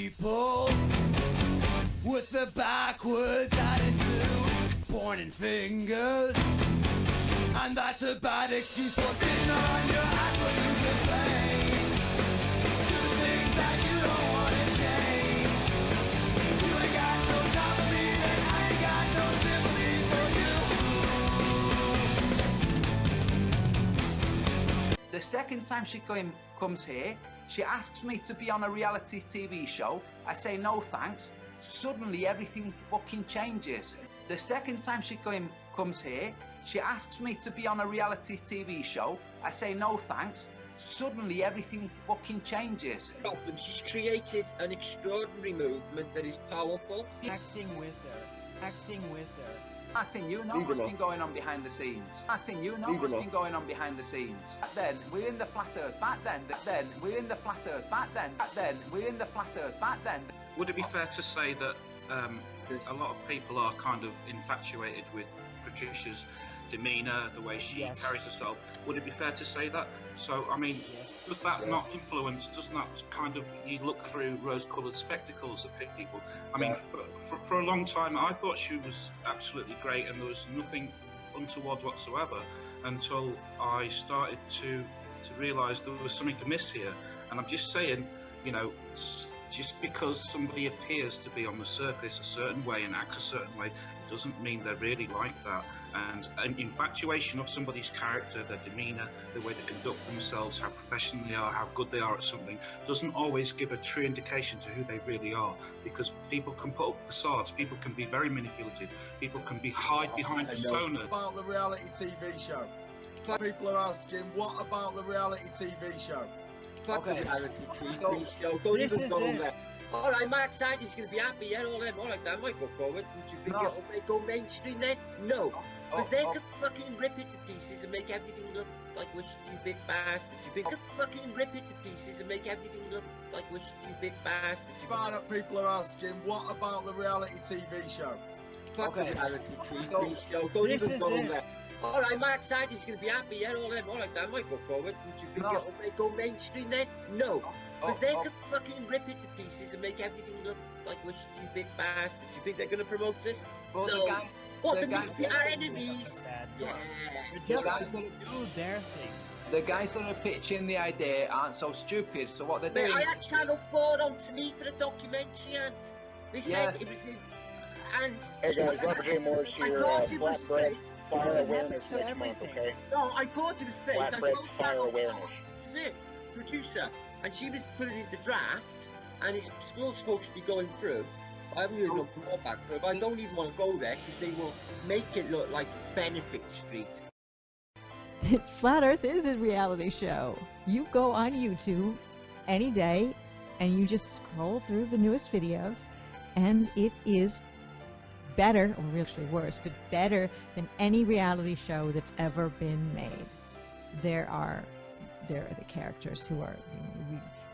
people with the backwards attitude, pointing fingers, and that's a bad excuse for sitting on your ass when you complain. Stupid things that you don't want to change. You ain't got no time for me, and I ain't got no sympathy for you. The second time she comes here, she asks me to be on a reality TV show. I say no thanks. Suddenly everything fucking changes. The second time she comes here, she asks me to be on a reality TV show. I say no thanks. Suddenly everything fucking changes. She's created an extraordinary movement that is powerful. Acting with her. Martin, you know what's been going on behind the scenes. Martin, you know what's been going on behind the scenes. Back then, we're in the flat earth. Back then, we're in the flat earth. Back then, we're in the flat earth. Back then. Would it be fair to say that a lot of people are kind of infatuated with Patricia's demeanour, the way she carries herself? Would it be fair to say that? So, I mean, does that not influence, doesn't that kind of, you look through rose-coloured spectacles at people? I mean, for a long time, I thought she was absolutely great and there was nothing untoward whatsoever until I started to realise there was something amiss here. And I'm just saying, you know, just because somebody appears to be on the surface a certain way and acts a certain way, it doesn't mean they're really like that. And an infatuation of somebody's character, their demeanour, the way they conduct themselves, how professional they are, how good they are at something, doesn't always give a true indication to who they really are. Because people can put up facades, people can be very manipulative, people can hide behind personas. About the reality TV show. People are asking, what about the reality TV show? Okay. This is it. All right, Mark Siding's going to be happy, yeah, all right, that might go forward. Would you think it'll go mainstream then? No. Because they could fucking rip it to pieces and make everything look like we're stupid bastards. They could fucking rip it to pieces and make everything look like we're stupid bastards. People are asking, what about the reality TV show? Okay. This is it. All right, Mark Siding's going to be happy, yeah, all right, that might go forward. Would you think it'll go mainstream then? No. Because they could fucking rip it to pieces and make everything look like we're stupid bastards. You think they're going to promote this? Well, no. What, the our enemies? Yeah. They're just going to do their thing. The guys that are pitching the idea aren't so stupid, so what they're doing... I had Channel 4 on to me for a documentary, and they said it was in... And... Hey guys, Robert J. Morris here, Black Bread Fire Awareness next month, okay? No, I thought it was fake. Black Bread Fire Awareness. This is it, producer. And she was putting in the draft, and it's still supposed to be going through. I haven't really looked more back through, but I don't even want to go there because they will make it look like Benefit Street. Flat Earth is a reality show. You go on YouTube any day and you just scroll through the newest videos, and it is better, or actually worse, but better than any reality show that's ever been made. There are the characters who are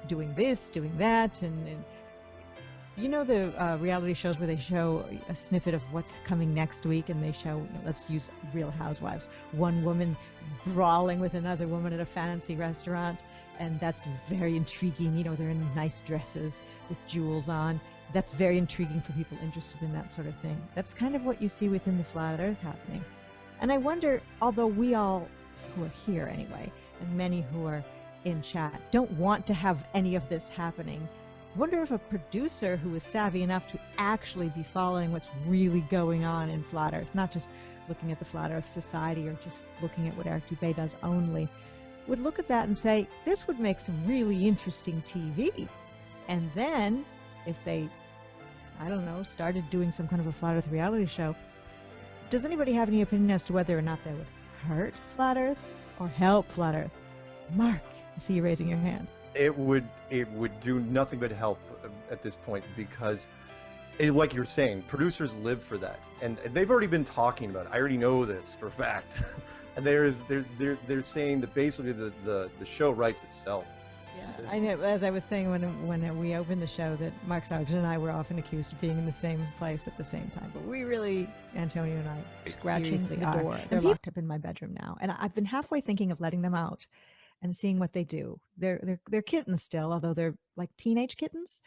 doing this, doing that, and you know the reality shows where they show a snippet of what's coming next week, and they show, let's use Real Housewives, one woman brawling with another woman at a fancy restaurant, and that's very intriguing. You know, they're in nice dresses with jewels on. That's very intriguing for people interested in that sort of thing. That's kind of what you see within the Flat Earth happening. And I wonder, although we all who are here anyway, and many who are in chat, don't want to have any of this happening, I wonder if a producer who is savvy enough to actually be following what's really going on in Flat Earth, not just looking at the Flat Earth Society or just looking at what Eric Dubé does only, would look at that and say, this would make some really interesting TV. And then, if they, I don't know, started doing some kind of a Flat Earth reality show, does anybody have any opinion as to whether or not they would hurt Flat Earth or help Flat Earth? Mark, I see you raising your hand. It would do nothing but help at this point, because like you're saying, producers live for that, and they've already been talking about it. I already know this for a fact. And they're saying that basically the show writes itself. Yeah, I know. As I was saying when we opened the show, that Mark Sargent and I were often accused of being in the same place at the same time, but we really, Antonio and I, scratching the door. They're locked up in my bedroom now, and I've been halfway thinking of letting them out and seeing what they do. They're kittens still, although they're like teenage kittens.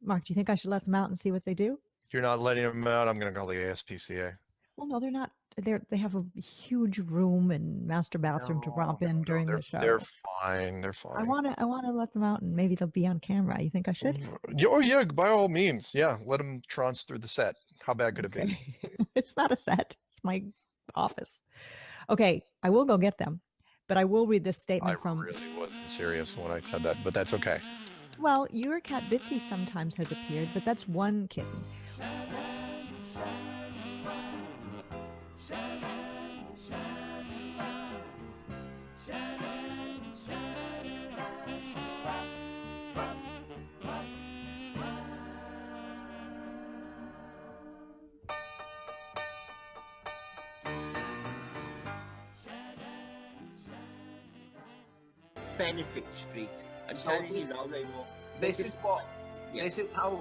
Mark, do you think I should let them out and see what they do? You're not letting them out. I'm going to call the ASPCA. Well, no, they're not. They have a huge room and master bathroom to romp in during the show. They're fine. They're fine. I wanna let them out and maybe they'll be on camera. You think I should? Oh yeah, by all means. Yeah, let them trance through the set. How bad could it be? It's not a set. It's my office. Okay, I will go get them, but I will read this statement from. I really wasn't serious when I said that, but that's okay. Well, your cat Bitsy sometimes has appeared, but that's one kitten. Benefit Street. I'm telling you now, they will. This is how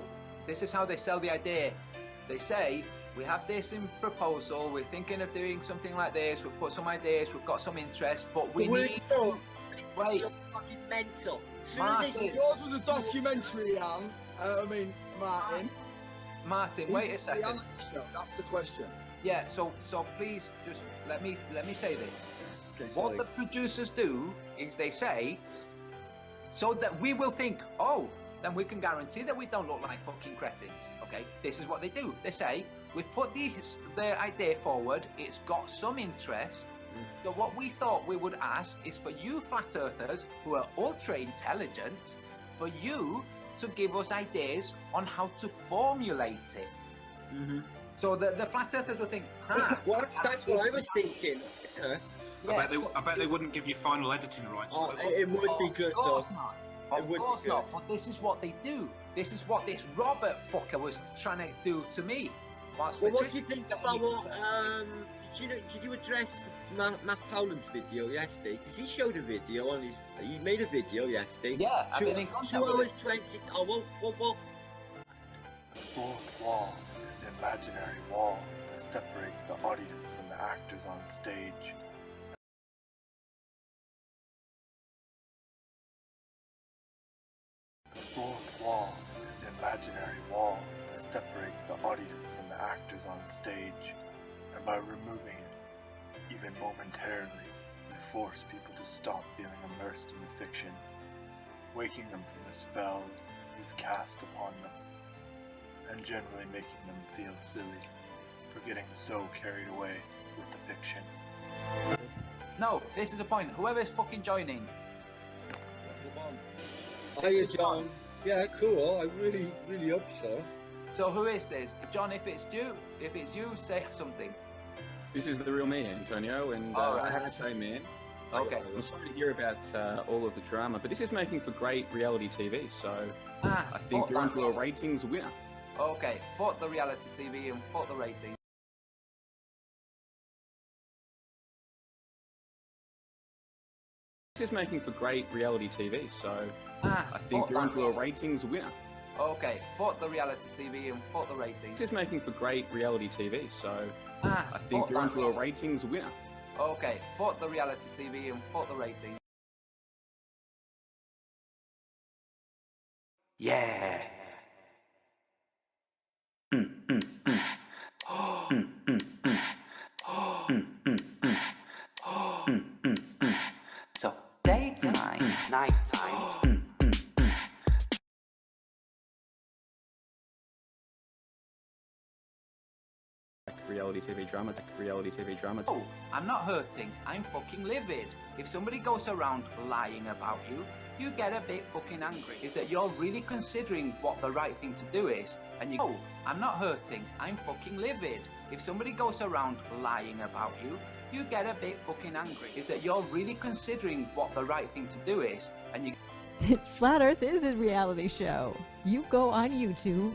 they sell the idea. They say, we have this in proposal, we're thinking of doing something like this, we've put some ideas, we've got some interest, but we need to... Wait. You're fucking mental. Yours was a documentary, Martin. Martin, wait a second. Reality show, that's the question. Yeah, so please just let me say this. What the producers do is they say, so that we will think, oh, then we can guarantee that we don't look like fucking cretins. Okay, this is what they do. They say, we've put the idea forward, it's got some interest. So what we thought we would ask is for you flat earthers who are ultra intelligent, for you to give us ideas on how to formulate it. So the flat earthers will think, that's what I was thinking. I bet they wouldn't give you final editing rights. Oh, it would be good though. Of course not, but this is what they do. This is what this Robert fucker was trying to do to me. Well, what do you think about what, did you address Matt Powland's video yesterday? Because he showed a video on he made a video yesterday. Yeah, I've been in contact 2 hours with 20, what? The fourth wall is the imaginary wall that separates the audience from the actors on stage. The fourth wall is the imaginary wall that separates the audience from the actors on stage, and by removing it, even momentarily, you force people to stop feeling immersed in the fiction, waking them from the spell you've cast upon them, and generally making them feel silly for getting so carried away with the fiction. No, this is the point. Whoever's fucking joining. Hiya, John. Yeah, cool. I really hope so. So who is this? John, if it's you, say something. This is the real me, Antonio, and I have to say, man, okay. I'm sorry to hear about all of the drama, but this is making for great reality TV, so I think you're in for a ratings winner. Okay, fuck the reality TV and fuck the ratings. This is making for great reality TV, so I think you're in for a ratings winner. Okay, fuck the reality TV and fuck the ratings. This is making for great reality TV, so I think you're in for a ratings winner. Okay, fuck the reality TV and fuck the ratings. Yeah. So daytime, nighttime. Reality TV drama, reality TV drama. Oh, I'm not hurting, I'm fucking livid. If somebody goes around lying about you, you get a bit fucking angry. Is that you're really considering what the right thing to do is, and you. Oh, I'm not hurting, I'm fucking livid. If somebody goes around lying about you, you get a bit fucking angry. Is that you're really considering what the right thing to do is, and you. Flat Earth is a reality show. You go on YouTube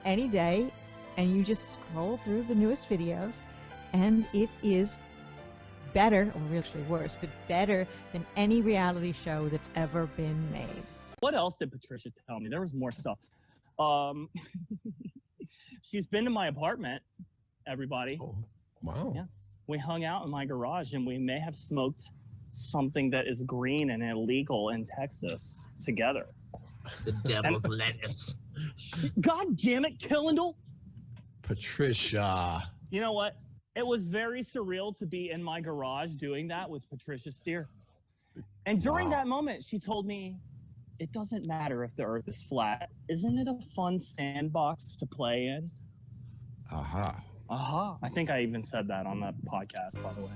any day and you just scroll through the newest videos, and it is better, or actually worse, but better than any reality show that's ever been made. What else did Patricia tell me? There was more stuff. She's been to my apartment, everybody. Oh, wow. Yeah. We hung out in my garage, and we may have smoked something that is green and illegal in Texas together. The devil's lettuce. God damn it, Killendall. Patricia. You know what? It was very surreal to be in my garage doing that with Patricia Steer. And during that moment, she told me, it doesn't matter if the earth is flat. Isn't it a fun sandbox to play in? Aha. Aha. I think I even said that on the podcast, by the way.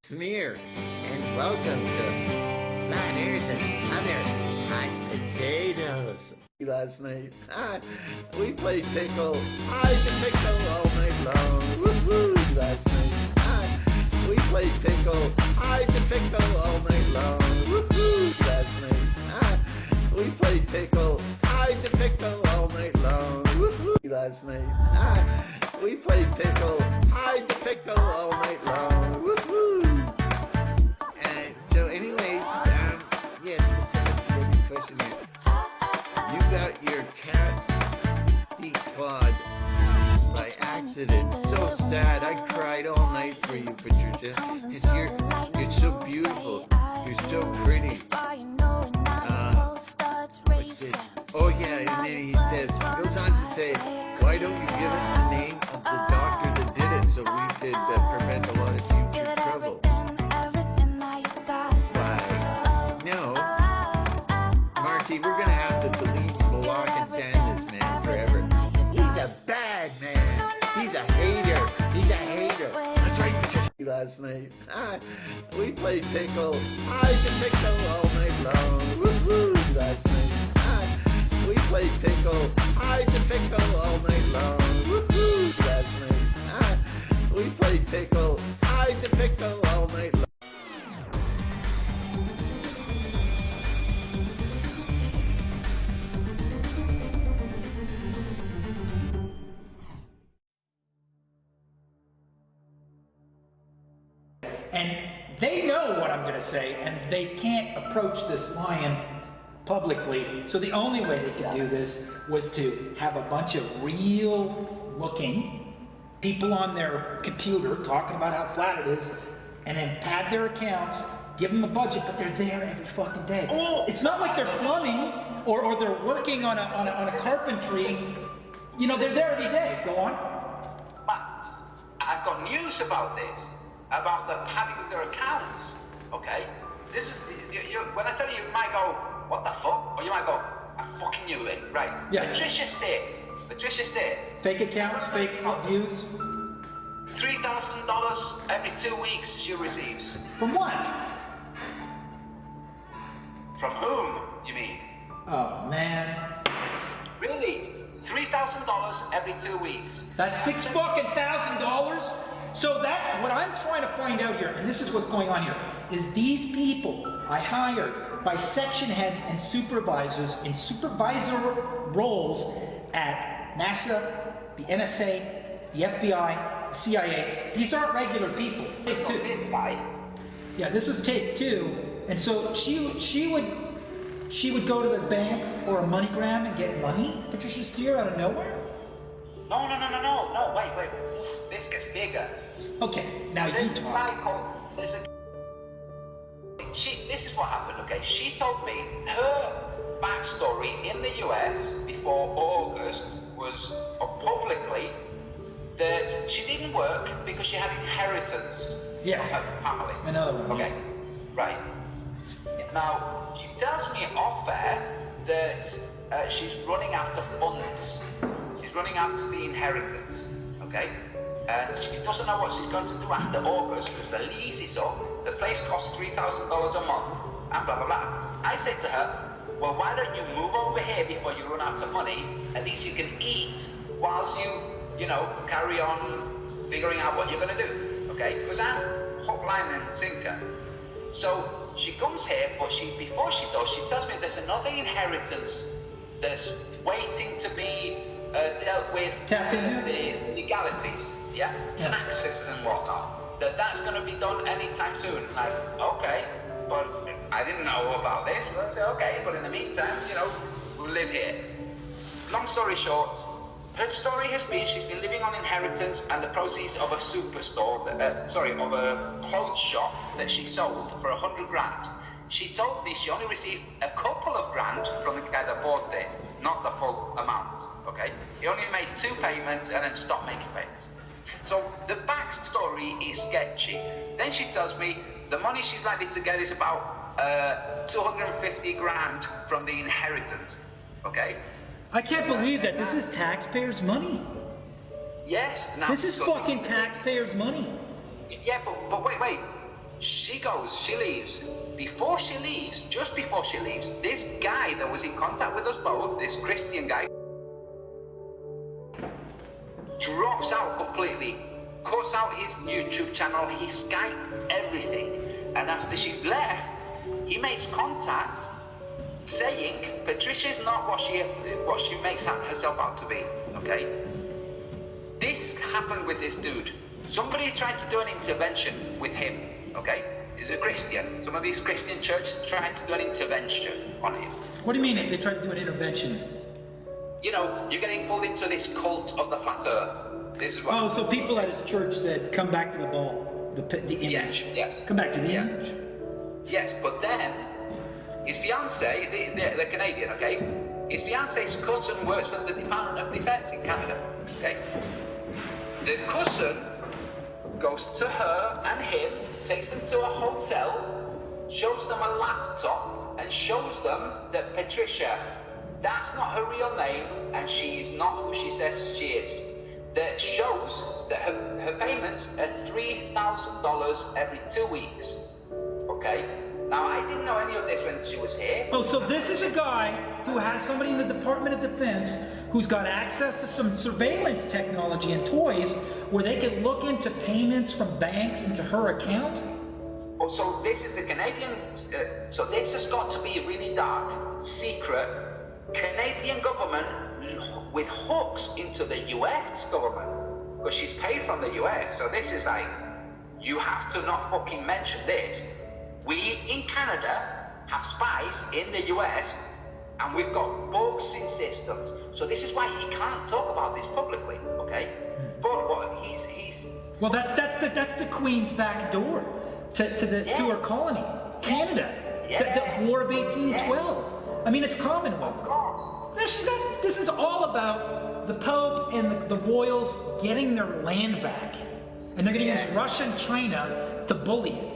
Smear, and welcome to Flat Earth and Other Hot Potatoes. Last night, we played pickle, hide the pickle all night long. Woohoo! Last night, we played pickle, hide the pickle all night long. Woohoo! Last night, we played pickle, hide the pickle all night long. Woohoo! Last night, we played pickle, hide the pickle all night long. Woohoo! So anyways, yes, let's have a question here. You got your cats declawed by accident. So sad. I cried all night for you, Patricia. Because you're so beautiful. You're so pretty. Oh yeah, and then he says, goes on to say, why don't you give us the name of the doctor that did it so we could prevent a lot of future trouble? We're gonna have to delete, block, and ban this man forever. He's a bad man. He's a hater. He's a hater. That's right, Patricia. Last night, we played pickle, hide the pickle all night long. Woohoo! Last night, we played pickle, hide the pickle all night long. Woohoo! Last night, we played pickle, hide the pickle all night long. And they know what I'm going to say, and they can't approach this lion publicly. So the only way they could do this was to have a bunch of real-looking people on their computer talking about how flat it is, and then pad their accounts, give them a budget, but they're there every fucking day. Oh. It's not like they're plumbing or they're working on a carpentry. You know, they're there every day. Go on. I've got news about this. About the padding of their accounts, okay? This is, when I tell you, you might go, what the fuck? Or you might go, I fucking knew it, right? Yeah. Patricia Steer. Fake accounts, fake views. $3,000 every 2 weeks she receives. From what? From whom, you mean? Oh, man. Really? $3,000 every 2 weeks. That's $6,000? So that's what I'm trying to find out here, and this is what's going on here, is these people I hired by section heads and supervisors in supervisor roles at NASA, the NSA, the FBI, the CIA. These aren't regular people. Take two. Yeah, this was take two, and so she would go to the bank or a MoneyGram and get money, Patricia Steer, out of nowhere? No, wait. This gets bigger. Okay, now you talk. This is what happened, okay? She told me her backstory in the US before August was publicly that she didn't work because she had inheritance from her family. Another one. Okay, right. Now, she tells me off air that she's running out of funds. She's running out of the inheritance, okay? And she doesn't know what she's going to do after August because the lease is up, the place costs $3,000 a month, and blah, blah, blah. I say to her, well, why don't you move over here before you run out of money? At least you can eat whilst you know, carry on figuring out what you're going to do, okay? Because I'm hook, line, and sinker. So she comes here, but before she does, she tells me there's another inheritance that's waiting to be dealt with the legalities, taxes and whatnot. That's going to be done anytime soon. Like, okay, but I didn't know about this. Well, I say, okay, but in the meantime, you know, we'll live here. long story short, her story has been she's been living on inheritance and the proceeds of a superstore, of a clothes shop that she sold for 100 grand. She told me she only received a couple of grand from the guy that bought it, not the full amount, okay? He only made 2 payments and then stopped making payments. So the backstory is sketchy. Then she tells me the money she's likely to get is about 250 grand from the inheritance, okay? I can't believe that. This is taxpayers' money. Yes. Now, this is fucking taxpayers' money. Yeah, but wait. She leaves. Before she leaves, just before she leaves, this guy that was in contact with us both, this Christian guy, drops out completely, cuts out his YouTube channel, his Skype, everything. And after she's left, he makes contact saying Patricia's not what she makes herself out to be, okay? This happened with this dude. Somebody tried to do an intervention with him, okay? He's a Christian. Some of these Christian churches tried to do an intervention on him. What do you mean they tried to do an intervention? You know, you're getting pulled into this cult of the flat earth. This is what... Oh, so people at his church said, come back to the ball, the image. Yes. Come back to the image. Yes, but then his fiancée, the Canadian, okay? His fiancée's cousin works for the Department of Defense in Canada, okay? The cousin goes to her and him, takes them to a hotel, shows them a laptop, and shows them that Patricia, that's not her real name, and she is not who she says she is. That shows that her payments are $3,000 every 2 weeks, okay? Now, I didn't know any of this when she was here. Oh, so this is a guy who has somebody in the Department of Defense who's got access to some surveillance technology and toys where they can look into payments from banks into her account? Oh, so this is the Canadian, so this has got to be really dark, secret, Canadian government with hooks into the US government, because she's paid from the US, so this is like, you have to not fucking mention this. We in Canada have spies in the US, and we've got bugs in systems. So this is why he can't talk about this publicly, okay? But what he's well, that's the Queen's back door to her colony, Canada. Yes. The War of 1812. I mean, it's Commonwealth. This is all about the Pope and the royals getting their land back, and they're going to use Russia and China to bully it.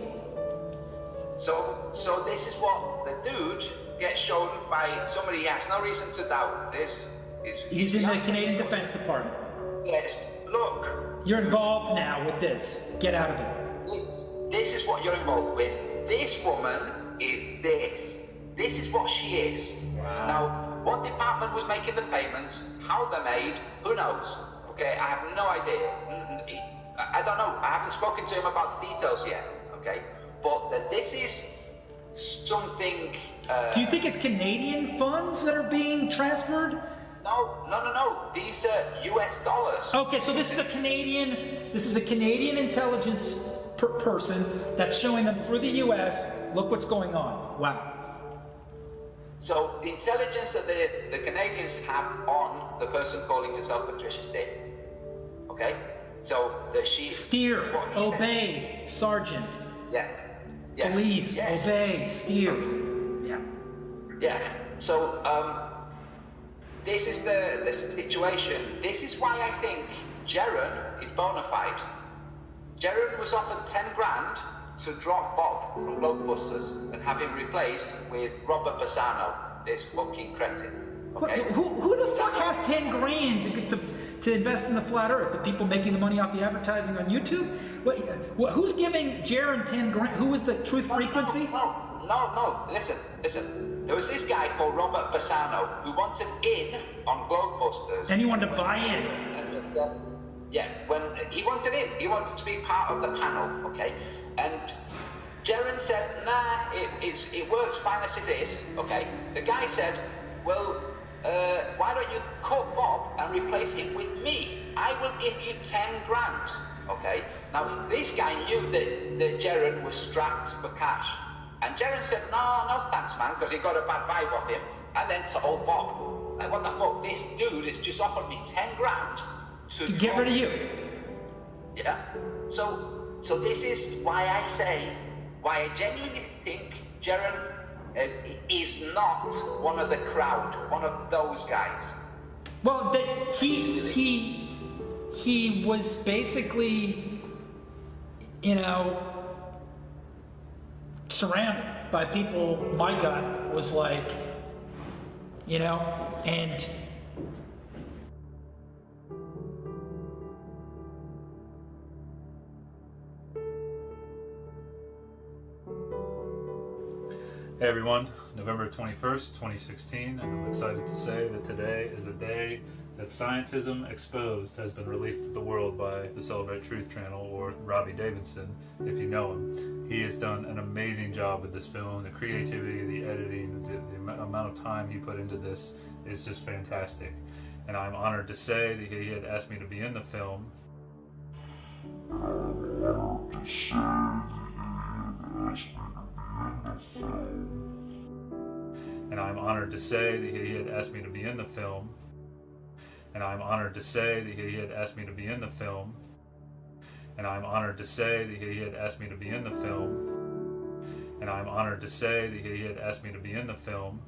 So this is what the dude gets shown by somebody he has no reason to doubt. He's in the Canadian Defense Department. Yes, look. You're involved now with this. Get out of it. This is what you're involved with. This woman is this. This is what she is. Wow. Now, what department was making the payments, how they're made, who knows? Okay, I have no idea. I don't know. I haven't spoken to him about the details yet. Okay? But that this is something... Do you think it's Canadian funds that are being transferred? No. These are US dollars. Okay, so this is a Canadian intelligence person that's showing them through the US, look what's going on. Wow. So the intelligence that the Canadians have on the person calling herself Patricia Steer. Okay? So that she... Steer, obey, sergeant. Yeah. Yes. Police, obey, steer. Yeah. So, this is the situation. This is why I think Jaron is bona fide. Jaron was offered 10 grand to drop Bob from Blockbusters and have him replaced with Robert Pisano, this fucking cretin. Okay? Who the fuck has 10 grand to invest in the flat earth? The people making the money off the advertising on YouTube? Who's giving Jaron 10 grand? Who is the Truth Frequency? No. Listen. There was this guy called Robert Pisano who wanted in on Blockbusters. And he wanted to buy in. Yeah, when he wanted in, he wanted to be part of the panel, okay? And Jaron said, nah, it works fine as it is, okay? The guy said, well, why don't you cut Bob and replace him with me? I will give you 10 grand, okay? Now, this guy knew that Jaron was strapped for cash. And Jaron said, no thanks, man, because he got a bad vibe off him, and then told Bob. Like, what the fuck? This dude has just offered me 10 grand to get rid of you. Yeah. So this is why I say, why I genuinely think Jaron is not one of the crowd, one of those guys. Well, he was basically, you know, surrounded by people. My gut was like, you know, and Hey everyone, November 21st, 2016, and I'm excited to say that today is the day that Scientism Exposed has been released to the world by the Celebrate Truth channel, or Robbie Davidson, if you know him. He has done an amazing job with this film. The creativity, the editing, the amount of time he put into this is just fantastic. And I'm honored to say that he had asked me to be in the film. And I'm honored to say that he had asked me to be in the film. And I'm honored to say that he had asked me to be in the film. And I'm honored to say that he had asked me to be in the film. And I'm honored to say that he had asked me to be in the film.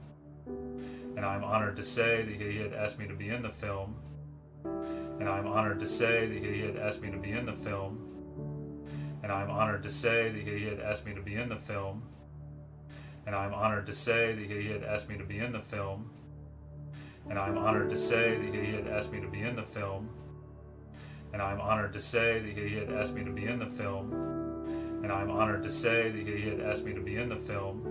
And I'm honored to say that he had asked me to be in the film. And I'm honored to say that he had asked me to be in the film. And I'm honored to say that he had asked me to be in the film. And I'm honored to say that he had asked me to be in the film. And I'm honored to say that he had asked me to be in the film. And I'm honored to say that he had asked me to be in the film. And I'm honored to say that he had asked me to be in the film.